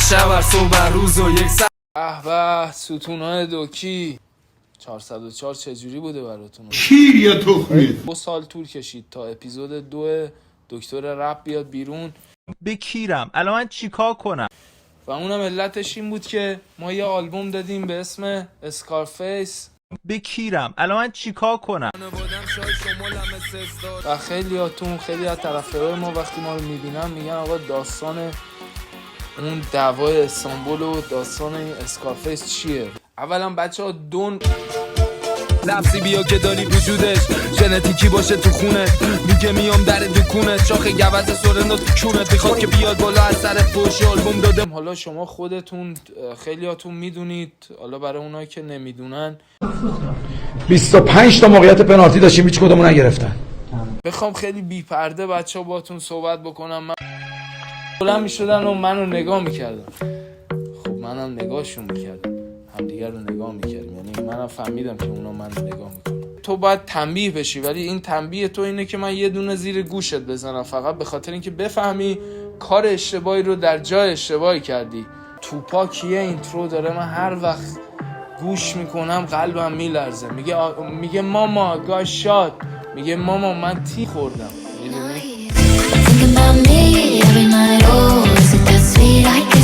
شب هر صبح روز و یک سر به ستونهای دوکی 404 چجوری بوده براتون؟ کیر یا تخمید 2 سال طول کشید تا اپیزود 2 دکتر رپ بیاد بیرون. بکیرم الان من چیکار کنم؟ و اونم علتش این بود که ما یه آلبوم دادیم به اسم اسکارفیس بکیرم الان من چیکار کنم؟ و خیلی از طرفدارای ما وقتی ما رو میبینن میگن آقا داستان اون دعوای استانبول و داستان این اسکارفیس چیه؟ اولا بچه ها دون لفظی بیا که داری وجودش ژنتیکی باشه تو خونت، میگه میام در دکونت، شاخ گوز سرندا تو کونت، میخواد که بیاد بالا از سر فوش آلبوم دادم. حالا شما خودتون خیلیاتون میدونید، حالا برای اونایی که نمیدونن 25 تا موقعیت پنالتی داشتیم هیچ کدومو نگرفتن. بخوام خیلی بی پرده بچه‌ها باهاتون صحبت بکنم، من بلند میشدن و منو نگاه میکردم، خب منم نگاهشون میکردم، همدیگر رو نگاه میکردیم، یعنی منم فهمیدم که اونا منو نگاه میکنن. تو باید تنبیه بشی، ولی این تنبیه تو اینه که من یه دونه زیر گوشت بزنم فقط به خاطر اینکه بفهمی کار اشتباهی رو در جای اشتباهی کردی. توپاک یه اینترو داره، من هر وقت گوش میکنم قلبم میلرزه، میگه ماما گاشاد، میگه ماما من تی خوردم. Think about me every night, oh, is it that sweet? I can